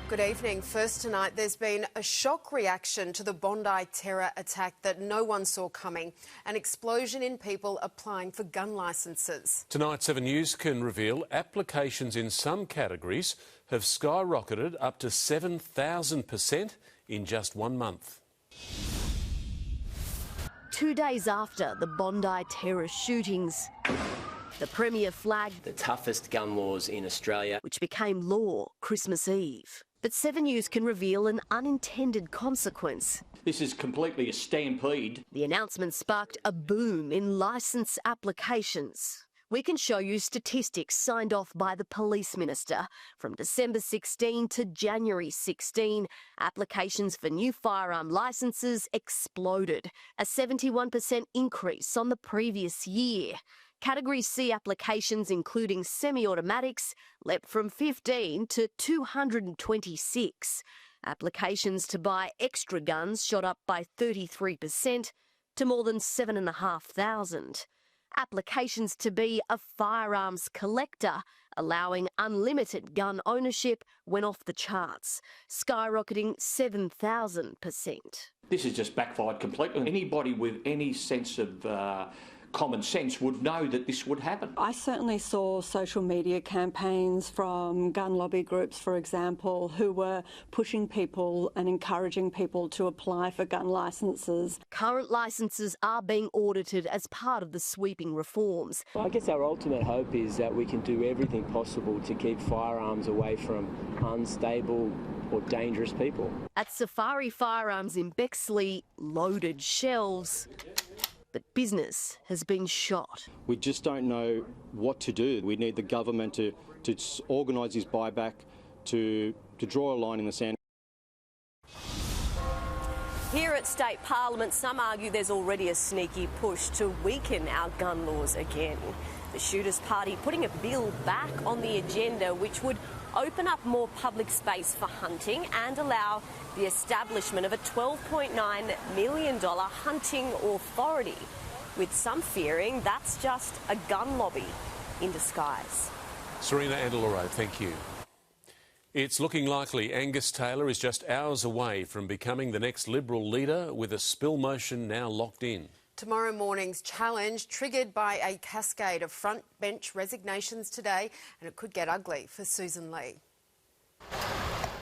Good evening. First tonight, there's been a shock reaction to the Bondi terror attack that no one saw coming. An explosion in people applying for gun licences. Tonight, 7 News can reveal applications in some categories have skyrocketed up to 7,000% in just 1 month. 2 days after the Bondi terror shootings, the Premier flagged the toughest gun laws in Australia, which became law Christmas Eve. But 7 News can reveal an unintended consequence. This is completely a stampede. The announcement sparked a boom in licence applications. We can show you statistics signed off by the Police Minister. From December 16 to January 16, applications for new firearm licences exploded, a 71% increase on the previous year. Category C applications, including semi-automatics, leapt from 15 to 226. Applications to buy extra guns shot up by 33% to more than 7,500. Applications to be a firearms collector, allowing unlimited gun ownership, went off the charts, skyrocketing 7,000%. This has just backfired completely. Anybody with any sense of common sense would know that this would happen. I certainly saw social media campaigns from gun lobby groups, for example, who were pushing people and encouraging people to apply for gun licences. Current licences are being audited as part of the sweeping reforms. I guess our ultimate hope is that we can do everything possible to keep firearms away from unstable or dangerous people. At Safari Firearms in Bexley, loaded shelves, but business has been shot. We just don't know what to do. We need the government to organise this buyback, to draw a line in the sand. Here at State Parliament, some argue there's already a sneaky push to weaken our gun laws again. The Shooters Party putting a bill back on the agenda which would open up more public space for hunting and allow the establishment of a $12.9 million hunting authority, with some fearing that's just a gun lobby in disguise. Serena Andaloro, thank you. It's looking likely Angus Taylor is just hours away from becoming the next Liberal leader, with a spill motion now locked in. Tomorrow morning's challenge triggered by a cascade of front bench resignations today, and it could get ugly for Susan Lee.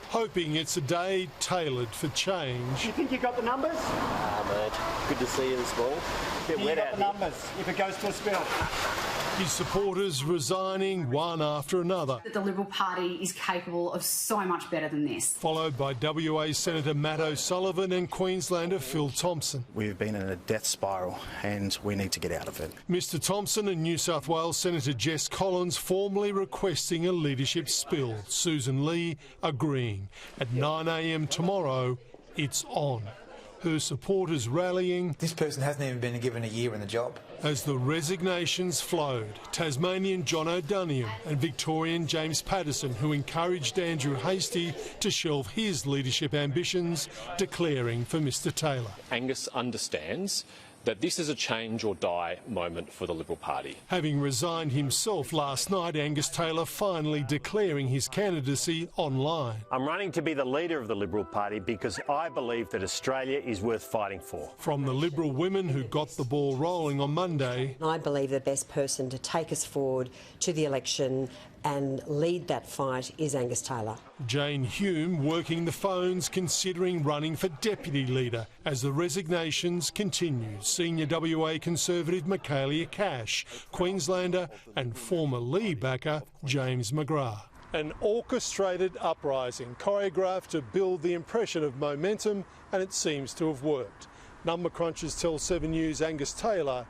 Hoping it's a day tailored for change. You think you got the numbers? Mate, good to see you this morning. Bit wet out here. You got the numbers if it goes to a spill. His supporters resigning one after another. The Liberal Party is capable of so much better than this. Followed by WA Senator Matt O'Sullivan and Queenslander Phil Thompson. We've been in a death spiral and we need to get out of it. Mr Thompson and New South Wales Senator Jess Collins formally requesting a leadership spill. Susan Lee agreeing. At 9 a.m. tomorrow, it's on. Her supporters rallying. This person hasn't even been given a year in the job. As the resignations flowed, Tasmanian John O'Doniam and Victorian James Patterson, who encouraged Andrew Hastie to shelve his leadership ambitions, declaring for Mr Taylor. Angus understands that this is a change or die moment for the Liberal Party. Having resigned himself last night, Angus Taylor finally declaring his candidacy online. I'm running to be the leader of the Liberal Party because I believe that Australia is worth fighting for. From the Liberal women who got the ball rolling on Monday. I believe the best person to take us forward to the election and lead that fight is Angus Taylor. Jane Hume working the phones, considering running for deputy leader as the resignations continue. Senior WA Conservative Michaelia Cash, Queenslander and former Lee backer James McGrath. An orchestrated uprising choreographed to build the impression of momentum, and it seems to have worked. Number crunchers tell 7 News Angus Taylor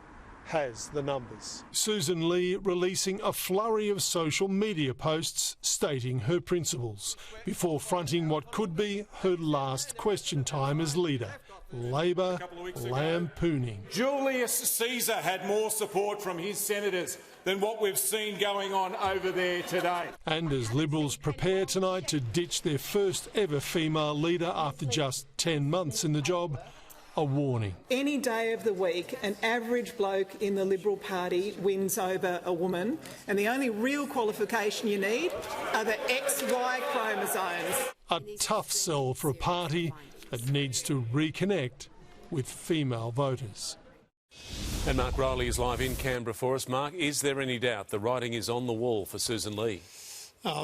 has the numbers. Susan Lee releasing a flurry of social media posts stating her principles before fronting what could be her last question time as leader. Labor lampooning. Julius Caesar had more support from his senators than what we've seen going on over there today. And as Liberals prepare tonight to ditch their first ever female leader after just 10 months in the job, a warning. Any day of the week, an average bloke in the Liberal Party wins over a woman, and the only real qualification you need are the XY chromosomes. A tough sell for a party that needs to reconnect with female voters. And Mark Riley is live in Canberra for us. Mark, is there any doubt the writing is on the wall for Susan Lee?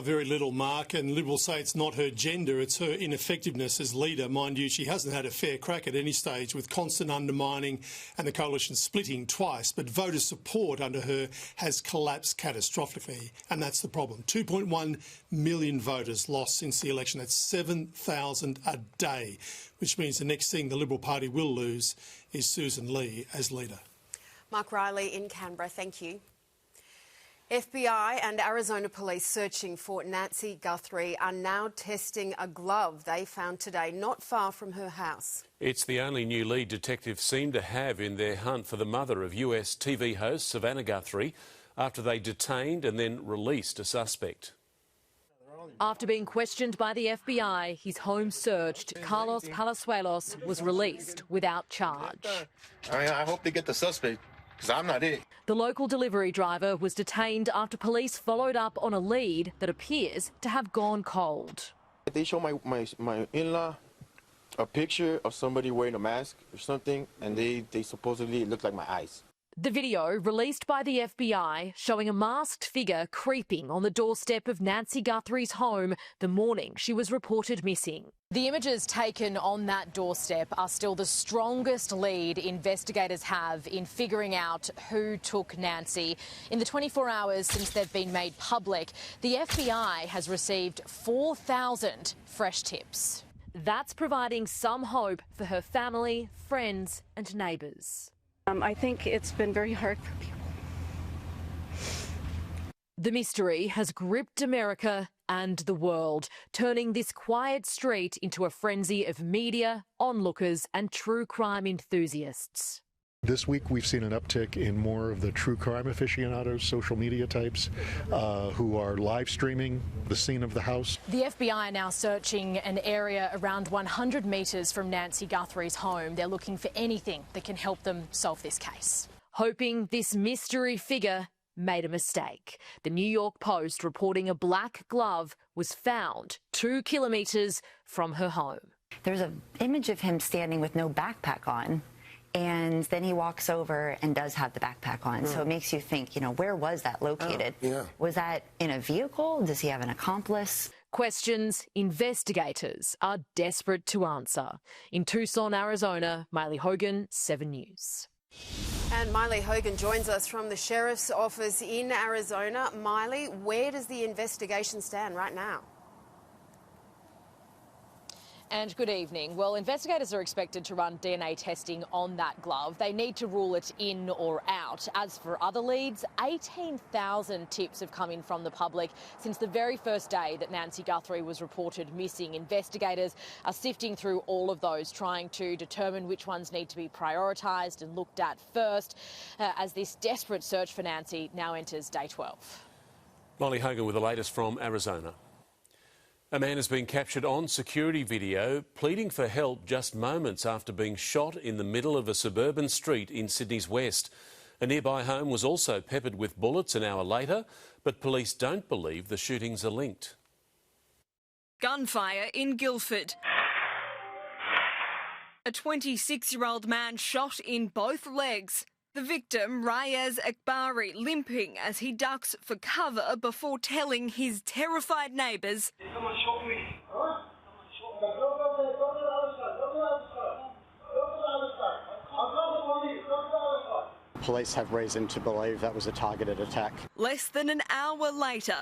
Very little, Mark, and Liberals say it's not her gender, it's her ineffectiveness as leader. Mind you, she hasn't had a fair crack at any stage, with constant undermining and the coalition splitting twice, but voter support under her has collapsed catastrophically, and that's the problem. 2.1 million voters lost since the election. That's 7,000 a day, which means the next thing the Liberal Party will lose is Susan Lee as leader. Mark Riley in Canberra, thank you. FBI and Arizona police searching for Nancy Guthrie are now testing a glove they found today not far from her house. It's the only new lead detectives seem to have in their hunt for the mother of US TV host Savannah Guthrie after they detained and then released a suspect. After being questioned by the FBI, his home searched, Carlos Palazuelos was released without charge. I hope they get the suspect, because I'm not it. The local delivery driver was detained after police followed up on a lead that appears to have gone cold. They show my in-law a picture of somebody wearing a mask or something, and they supposedly look like my eyes. The video, released by the FBI, showing a masked figure creeping on the doorstep of Nancy Guthrie's home the morning she was reported missing. The images taken on that doorstep are still the strongest lead investigators have in figuring out who took Nancy. In the 24 hours since they've been made public, the FBI has received 4,000 fresh tips. That's providing some hope for her family, friends and neighbours. I think it's been very hard for people. The mystery has gripped America and the world, turning this quiet street into a frenzy of media, onlookers and true crime enthusiasts. This week we've seen an uptick in more of the true crime aficionados, social media types, who are live streaming the scene of the house. The FBI are now searching an area around 100 metres from Nancy Guthrie's home. They're looking for anything that can help them solve this case, hoping this mystery figure made a mistake. The New York Post reporting a black glove was found 2 kilometres from her home. There's an image of him standing with no backpack on. And then he walks over and does have the backpack on. So it makes you think, where was that located? Was that in a vehicle? Does he have an accomplice? Questions investigators are desperate to answer. In Tucson, Arizona, Miley Hogan, 7 News. And Miley Hogan joins us from the Sheriff's Office in Arizona. Miley, where does the investigation stand right now? And good evening. Well, investigators are expected to run DNA testing on that glove. They need to rule it in or out. As for other leads, 18,000 tips have come in from the public since the very first day that Nancy Guthrie was reported missing. Investigators are sifting through all of those, trying to determine which ones need to be prioritised and looked at first, as this desperate search for Nancy now enters day 12. Molly Hogan with the latest from Arizona. A man has been captured on security video pleading for help just moments after being shot in the middle of a suburban street in Sydney's west. A nearby home was also peppered with bullets an hour later, but police don't believe the shootings are linked. Gunfire in Guildford. A 26-year-old man shot in both legs. The victim, Rayez Akbari, limping as he ducks for cover before telling his terrified neighbours. Someone shot me. Huh? Police have reason to believe that was a targeted attack. Less than an hour later,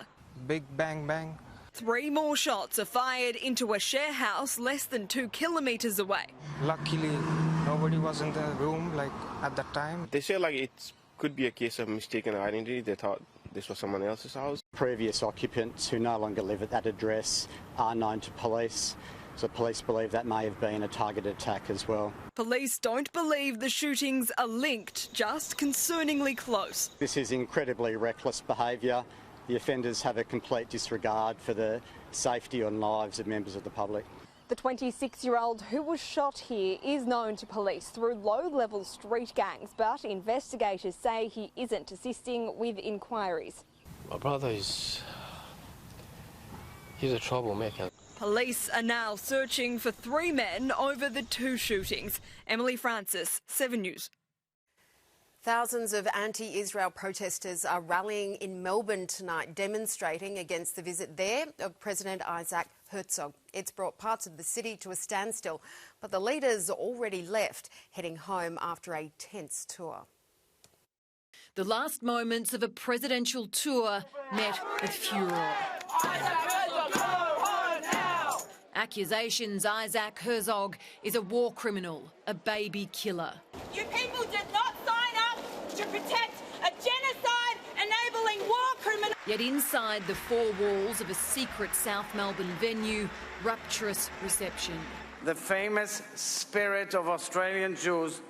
Big bang bang. 3 more shots are fired into a share house less than 2 kilometres away. Luckily, nobody was in the room at that time. They say it could be a case of mistaken identity. They thought this was someone else's house. Previous occupants who no longer live at that address are known to police, so police believe that may have been a targeted attack as well. Police don't believe the shootings are linked, just concerningly close. This is incredibly reckless behaviour. The offenders have a complete disregard for the safety and lives of members of the public. The 26-year-old who was shot here is known to police through low-level street gangs, but investigators say he isn't assisting with inquiries. My brother he's a troublemaker. Police are now searching for 3 men over the 2 shootings. Emily Francis, 7 News. Thousands of anti-Israel protesters are rallying in Melbourne tonight, demonstrating against the visit there of President Isaac Herzog. It's brought parts of the city to a standstill, but the leaders already left, heading home after a tense tour. The last moments of a presidential tour met with furore. Accusations Isaac Herzog is a war criminal, a baby killer. You people did not sign up to protect a genocide-enabling war criminal. Yet inside the 4 walls of a secret South Melbourne venue, rapturous reception. The famous spirit of Australian Jews,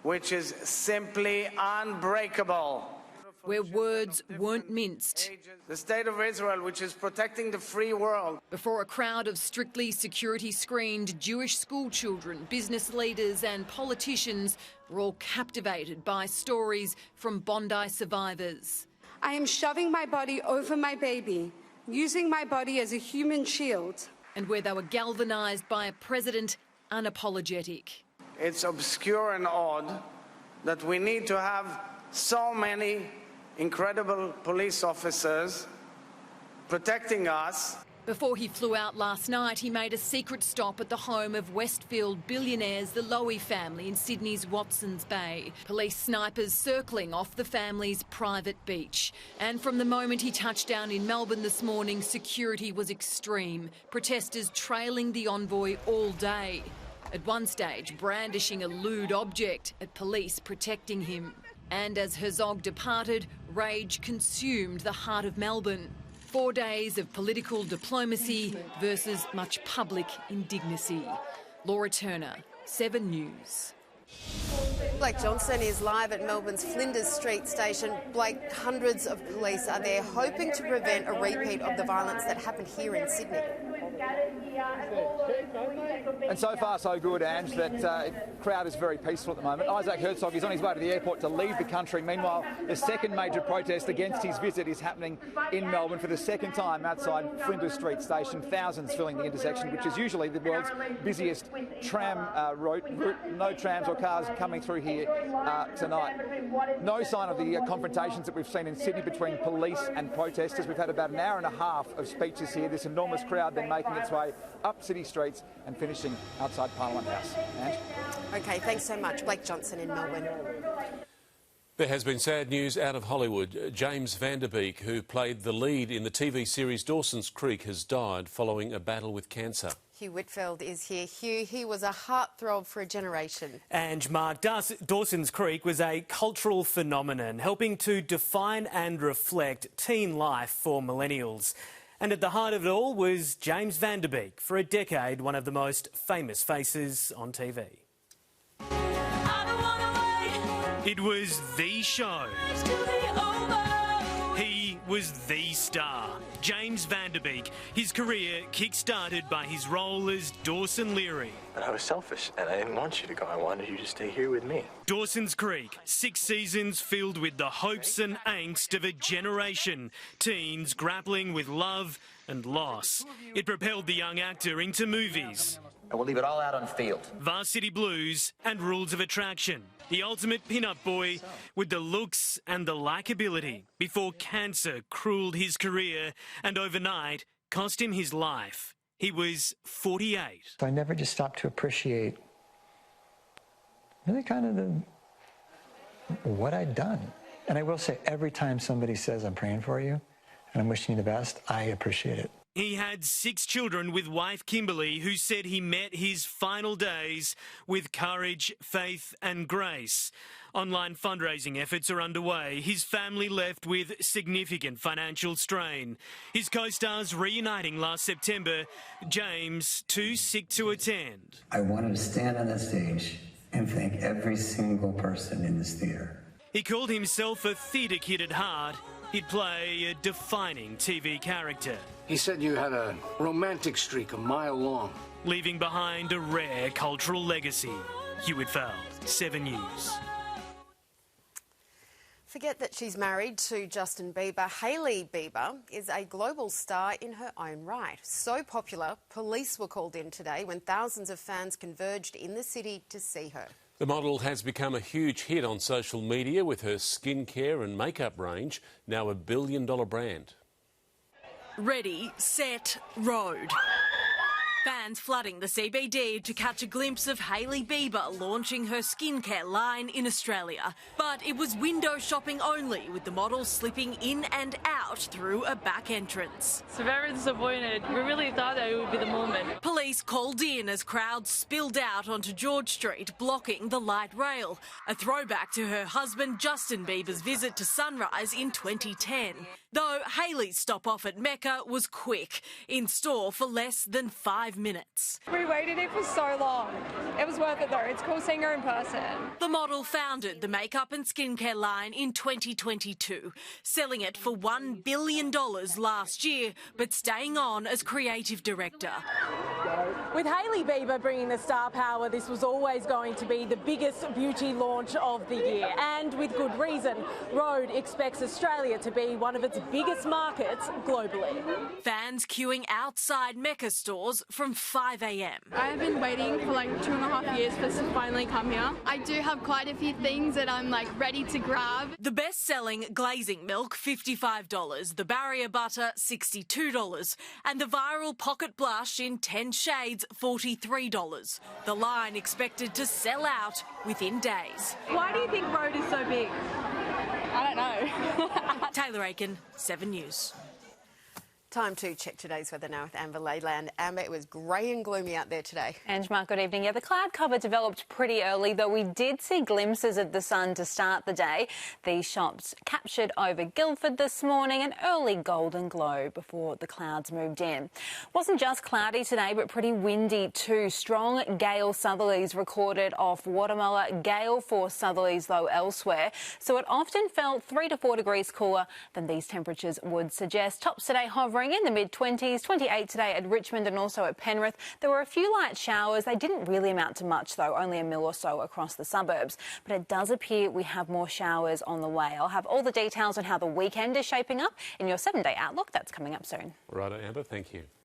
which is simply unbreakable. Where words weren't minced. The State of Israel, which is protecting the free world. Before a crowd of strictly security-screened Jewish school children, business leaders and politicians were all captivated by stories from Bondi survivors. I am shoving my body over my baby, using my body as a human shield. And where they were galvanised by a president unapologetic. It's obscure and odd that we need to have so many incredible police officers protecting us. Before he flew out last night, he made a secret stop at the home of Westfield billionaires, the Lowy family in Sydney's Watsons Bay. Police snipers circling off the family's private beach. And from the moment he touched down in Melbourne this morning, security was extreme. Protesters trailing the envoy all day. At one stage, brandishing a lewd object at police protecting him. And as Herzog departed, rage consumed the heart of Melbourne. 4 days of political diplomacy versus much public indignity. Laura Turner, 7 News. Blake Johnson is live at Melbourne's Flinders Street station. Blake, hundreds of police are there hoping to prevent a repeat of the violence that happened here in Sydney. And so far so good, Ange. That crowd is very peaceful at the moment. Isaac Herzog is on his way to the airport to leave the country. Meanwhile, the second major protest against his visit is happening in Melbourne for the second time outside Flinders Street station. Thousands filling the intersection, which is usually the world's busiest tram route. No trams or cars coming through here tonight. No sign of the confrontations that we've seen in Sydney between police and protesters. We've had about an hour and a half of speeches here. This enormous crowd then making its way up city streets and finishing outside Parliament House. Ange? OK, thanks so much. Blake Johnson in Melbourne. There has been sad news out of Hollywood. James Van Der Beek, who played the lead in the TV series Dawson's Creek, has died following a battle with cancer. Hugh Whitfield is here. Hugh, he was a heartthrob for a generation. And Mark, Dawson's Creek was a cultural phenomenon, helping to define and reflect teen life for millennials. And at the heart of it all was James Van Der Beek, for a decade one of the most famous faces on TV. It was the show. He was the star, James Van Der Beek. His career kick-started by his role as Dawson Leary. But I was selfish, and I didn't want you to go. I wanted you to stay here with me. Dawson's Creek, 6 seasons filled with the hopes and angst of a generation. Teens grappling with love and loss. It propelled the young actor into movies. And we'll leave it all out on the field. Varsity Blues and Rules of Attraction. The ultimate pin-up boy with the looks and the likability before cancer cruelled his career and overnight cost him his life. He was 48. So I never just stopped to appreciate really kind of what I'd done. And I will say, every time somebody says, I'm praying for you and I'm wishing you the best, I appreciate it. He had 6 children with wife Kimberly, who said he met his final days with courage, faith and grace. Online fundraising efforts are underway. His family left with significant financial strain. His co-stars reuniting last September. James, too sick to attend. I wanted to stand on that stage and thank every single person in this theatre. He called himself a theatre kid at heart. He'd play a defining TV character. He said you had a romantic streak a mile long. Leaving behind a rare cultural legacy. Hugh Whitfield, 7 News. Forget that she's married to Justin Bieber. Hailey Bieber is a global star in her own right. So popular, police were called in today when thousands of fans converged in the city to see her. The model has become a huge hit on social media with her skincare and makeup range, now a billion-dollar brand. Ready, set, road. Fans flooding the CBD to catch a glimpse of Hailey Bieber launching her skincare line in Australia. But it was window shopping only, with the model slipping in and out through a back entrance. So very disappointed. We really thought that it would be the moment. Police called in as crowds spilled out onto George Street, blocking the light rail. A throwback to her husband Justin Bieber's visit to Sunrise in 2010. Though Hailey's stop off at Mecca was quick, in store for less than 5 minutes. We waited here for so long. It was worth it though. It's cool seeing her in person. The model founded the makeup and skincare line in 2022, selling it for $1 billion last year, but staying on as creative director. With Hailey Bieber bringing the star power, this was always going to be the biggest beauty launch of the year. And with good reason. Rode expects Australia to be one of its biggest markets globally. Fans queuing outside Mecca stores from 5 a.m. I have been waiting for like 2.5 years for this to finally come here. I do have quite a few things that I'm like ready to grab. The best-selling glazing milk, $55, the barrier butter, $62, and the viral pocket blush in 10 shades, $43. The line expected to sell out within days. Why do you think Rode is so big? I don't know. Taylor Aiken, 7 News. Time to check today's weather now with Amber Leyland. Amber, it was grey and gloomy out there today. And Mark, good evening. Yeah, the cloud cover developed pretty early, though we did see glimpses of the sun to start the day. These shots captured over Guildford this morning, an early golden glow before the clouds moved in. Wasn't just cloudy today, but pretty windy too. Strong gale southerlies recorded off Watermalla, gale force southerlies though elsewhere. So it often felt 3 to 4 degrees cooler than these temperatures would suggest. Tops today hovering in the mid-20s, 28 today at Richmond and also at Penrith. There were a few light showers. They didn't really amount to much, though, only a mil or so across the suburbs. But it does appear we have more showers on the way. I'll have all the details on how the weekend is shaping up in your 7-day outlook. That's coming up soon. Right, Amber, thank you.